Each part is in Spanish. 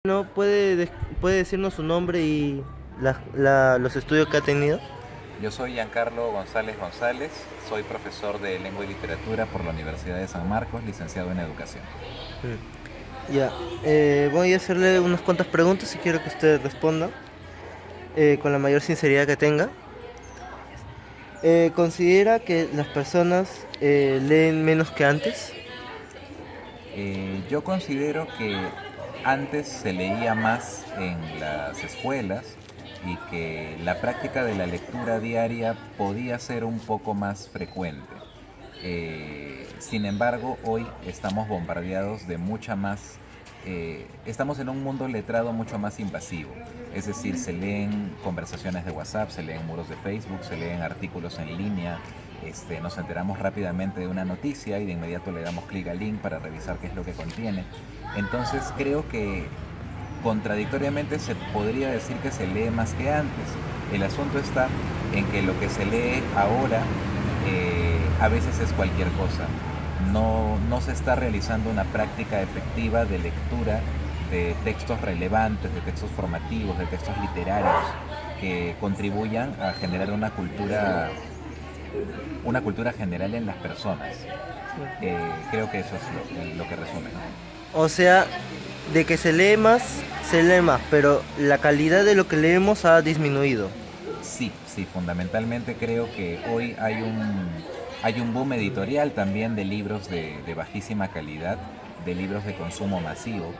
No, puede decirnos su nombre y los estudios que ha tenido. Yo soy Giancarlo González González, soy profesor de Lengua y Literatura por la Universidad de San Marcos, licenciado en Educación. Ya, voy a hacerle unas cuantas preguntas y quiero que usted responda con la mayor sinceridad que tenga. ¿Considera que las personas leen menos que antes? Yo considero que antes se leía más en las escuelas y que la práctica de la lectura diaria podía ser un poco más frecuente. Sin embargo, hoy estamos bombardeados de mucha más... estamos en un mundo letrado mucho más invasivo. Es decir, se leen conversaciones de WhatsApp, se leen muros de Facebook, se leen artículos en línea. Nos enteramos rápidamente de una noticia y de inmediato le damos clic al link para revisar qué es lo que contiene. Entonces creo que contradictoriamente se podría decir que se lee más que antes. El asunto está en que lo que se lee ahora a veces es cualquier cosa. No se está realizando una práctica efectiva de lectura de textos relevantes, de textos formativos, de textos literarios que contribuyan a generar una cultura general en las personas. Creo que eso es lo que resume, ¿no? O sea, de que se lee más, pero la calidad de lo que leemos ha disminuido. Sí, sí, fundamentalmente creo que hoy hay un boom editorial también de libros de bajísima calidad, de libros de consumo masivo.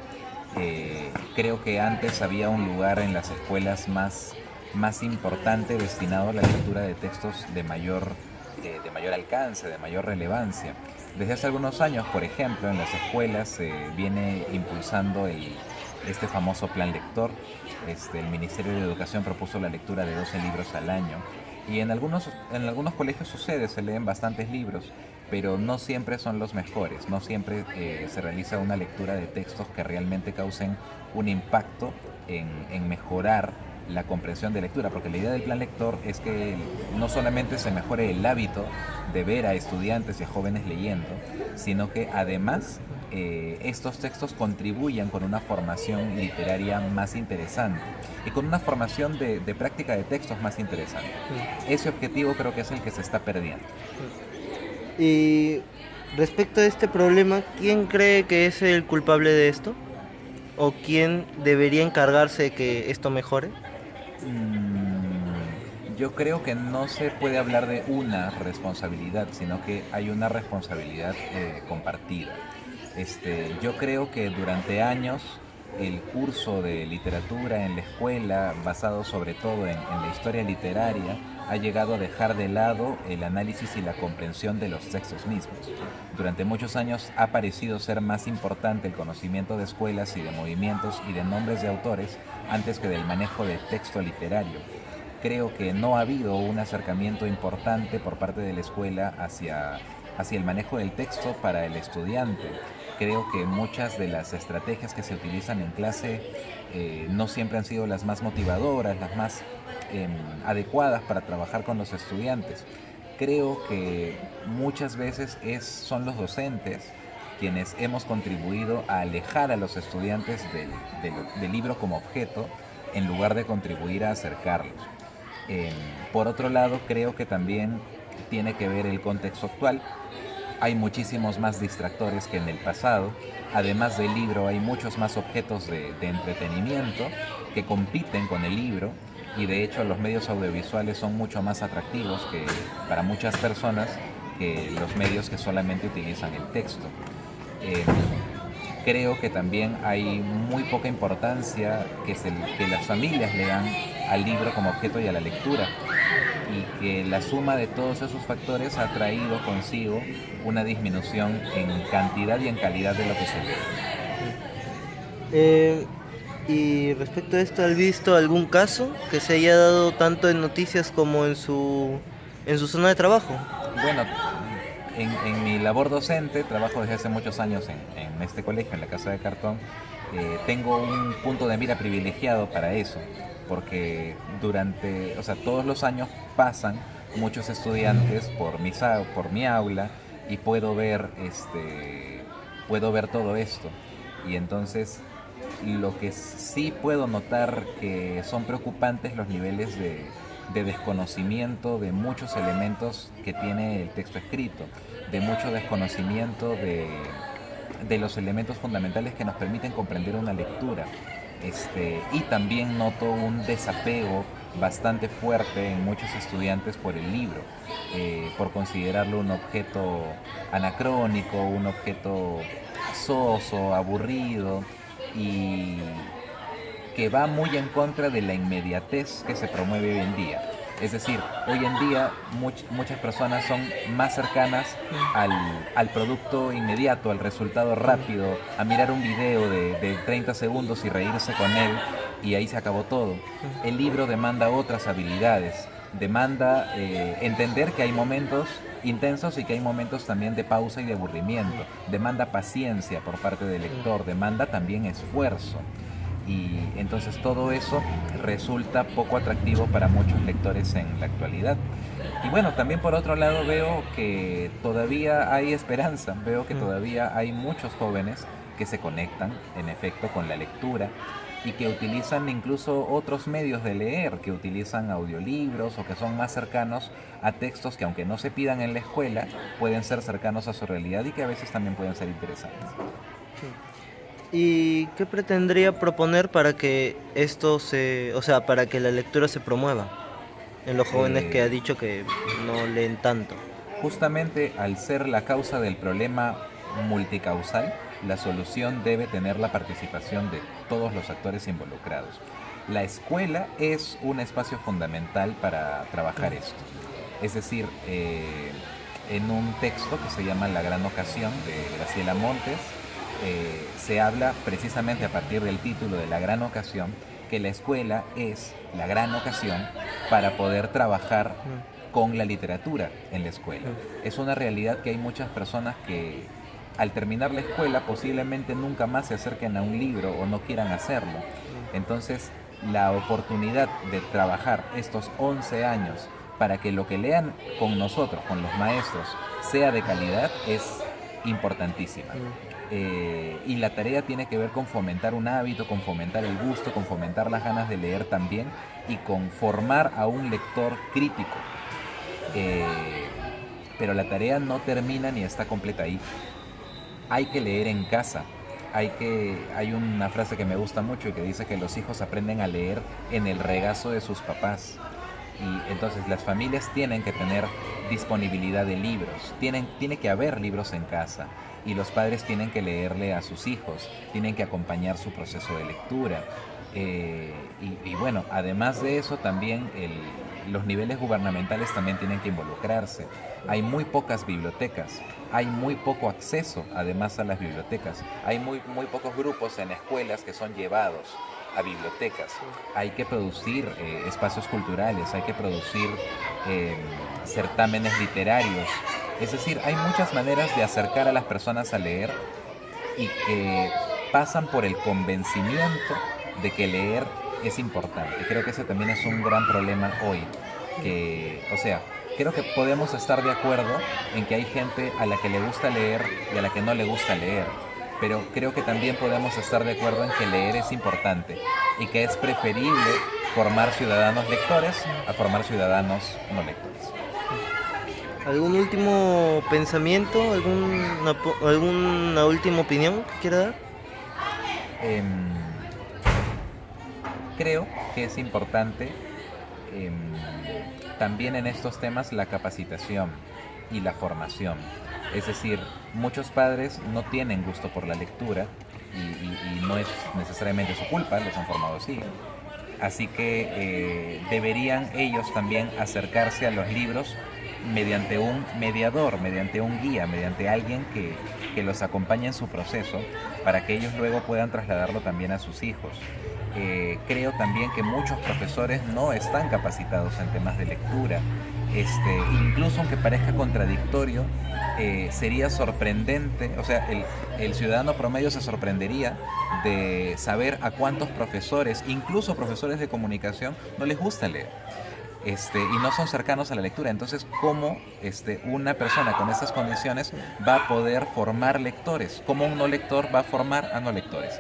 Creo que antes había un lugar en las escuelas más importante destinado a la lectura de textos de mayor alcance, de mayor relevancia. Desde hace algunos años, por ejemplo, en las escuelas se viene impulsando este famoso plan lector. El Ministerio de Educación propuso la lectura de 12 libros al año. Y en algunos colegios sucede, se leen bastantes libros, pero no siempre son los mejores, no siempre se realiza una lectura de textos que realmente causen un impacto en mejorar la comprensión de lectura, porque la idea del plan lector es que no solamente se mejore el hábito de ver a estudiantes y a jóvenes leyendo, sino que además estos textos contribuyan con una formación literaria más interesante y con una formación de práctica de textos más interesante. Ese objetivo creo que es el que se está perdiendo. Y respecto a este problema, ¿quién cree que es el culpable de esto? ¿O quién debería encargarse de que esto mejore? Yo creo que no se puede hablar de una responsabilidad, sino que hay una responsabilidad compartida. Yo creo que durante años el curso de literatura en la escuela, basado sobre todo en la historia literaria, ha llegado a dejar de lado el análisis y la comprensión de los textos mismos. Durante muchos años ha parecido ser más importante el conocimiento de escuelas y de movimientos y de nombres de autores antes que del manejo del texto literario. Creo que no ha habido un acercamiento importante por parte de la escuela hacia el manejo del texto para el estudiante. Creo que muchas de las estrategias que se utilizan en clase no siempre han sido las más motivadoras, las más adecuadas para trabajar con los estudiantes. Creo que muchas veces son los docentes quienes hemos contribuido a alejar a los estudiantes del libro como objeto en lugar de contribuir a acercarlos. Por otro lado, creo que también tiene que ver el contexto actual. Hay muchísimos más distractores que en el pasado. Además del libro, hay muchos más objetos de entretenimiento que compiten con el libro y de hecho los medios audiovisuales son mucho más atractivos para muchas personas que los medios que solamente utilizan el texto. Eh, Creo que también hay muy poca importancia que las familias le dan al libro como objeto y a la lectura, y que la suma de todos esos factores ha traído consigo una disminución en cantidad y en calidad de lo que se lee. Eh, y respecto a esto, ¿has visto algún caso que se haya dado tanto en noticias como en su zona de trabajo? Bueno, en mi labor docente, trabajo desde hace muchos años en este colegio, en la Casa de Cartón. Tengo un punto de mira privilegiado para eso, porque o sea, todos los años pasan muchos estudiantes por mi aula y puedo ver todo esto. Y entonces Lo que sí puedo notar que son preocupantes los niveles de desconocimiento de muchos elementos que tiene el texto escrito, de mucho desconocimiento de los elementos fundamentales que nos permiten comprender una lectura. Y también noto un desapego bastante fuerte en muchos estudiantes por el libro, por considerarlo un objeto anacrónico, un objeto soso, aburrido, y que va muy en contra de la inmediatez que se promueve hoy en día. Es decir, hoy en día muchas personas son más cercanas al producto inmediato, al resultado rápido, a mirar un video de 30 segundos y reírse con él, y ahí se acabó todo. El libro demanda otras habilidades, demanda entender que hay momentos intensos y que hay momentos también de pausa y de aburrimiento, demanda paciencia por parte del lector, demanda también esfuerzo. Y entonces todo eso resulta poco atractivo para muchos lectores en la actualidad. Y bueno, también por otro lado veo que todavía hay esperanza, veo que todavía hay muchos jóvenes que se conectan en efecto con la lectura y que utilizan incluso otros medios de leer, que utilizan audiolibros o que son más cercanos a textos que, aunque no se pidan en la escuela, pueden ser cercanos a su realidad y que a veces también pueden ser interesantes. ¿Y qué pretendría proponer para que para que la lectura se promueva en los jóvenes que ha dicho que no leen tanto? Justamente al ser la causa del problema multicausal, la solución debe tener la participación de todos los actores involucrados. La escuela es un espacio fundamental para trabajar esto. Es decir, en un texto que se llama La Gran Ocasión, de Graciela Montes, se habla precisamente a partir del título de La Gran Ocasión, que la escuela es la gran ocasión para poder trabajar con la literatura en la escuela. Es una realidad que hay muchas personas que al terminar la escuela posiblemente nunca más se acerquen a un libro o no quieran hacerlo. Entonces, la oportunidad de trabajar estos 11 años para que lo que lean con nosotros, con los maestros, sea de calidad, es importantísima. Y la tarea tiene que ver con fomentar un hábito, con fomentar el gusto, con fomentar las ganas de leer también, y con formar a un lector crítico. Pero la tarea no termina ni está completa ahí. Hay que leer en casa. Hay una frase que me gusta mucho y que dice que los hijos aprenden a leer en el regazo de sus papás. Y entonces las familias tienen que tener disponibilidad de libros, tiene que haber libros en casa, y los padres tienen que leerle a sus hijos, tienen que acompañar su proceso de lectura. Y bueno, además de eso también los niveles gubernamentales también tienen que involucrarse. Hay muy pocas bibliotecas, hay muy poco acceso además a las bibliotecas, hay muy pocos grupos en escuelas que son llevados a bibliotecas. Hay que producir espacios culturales, hay que producir certámenes literarios. Es decir, hay muchas maneras de acercar a las personas a leer y que pasan por el convencimiento de que leer es importante. Creo que ese también es un gran problema hoy. Creo que podemos estar de acuerdo en que hay gente a la que le gusta leer y a la que no le gusta leer. Pero creo que también podemos estar de acuerdo en que leer es importante y que es preferible formar ciudadanos lectores a formar ciudadanos no lectores. ¿Algún último pensamiento? ¿Alguna última opinión que quiera dar? Creo que es importante también en estos temas la capacitación y la formación. Es decir, muchos padres no tienen gusto por la lectura y no es necesariamente su culpa, los han formado así. Así que deberían ellos también acercarse a los libros mediante un mediador, mediante un guía, mediante alguien que los acompañe en su proceso para que ellos luego puedan trasladarlo también a sus hijos. Creo también que muchos profesores no están capacitados en temas de lectura. Incluso aunque parezca contradictorio, sería sorprendente, el ciudadano promedio se sorprendería de saber a cuántos profesores, incluso profesores de comunicación, no les gusta leer. Y no son cercanos a la lectura. Entonces, ¿cómo una persona con estas condiciones va a poder formar lectores? ¿Cómo un no lector va a formar a no lectores?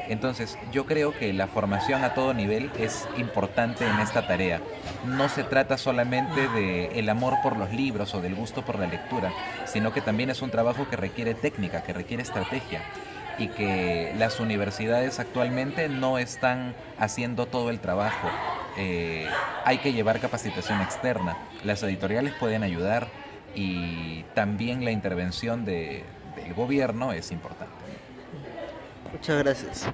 Entonces, yo creo que la formación a todo nivel es importante en esta tarea. No se trata solamente de el amor por los libros o del gusto por la lectura, sino que también es un trabajo que requiere técnica, que requiere estrategia, y que las universidades actualmente no están haciendo todo el trabajo. Hay que llevar capacitación externa. Las editoriales pueden ayudar y también la intervención del gobierno es importante. Muchas gracias.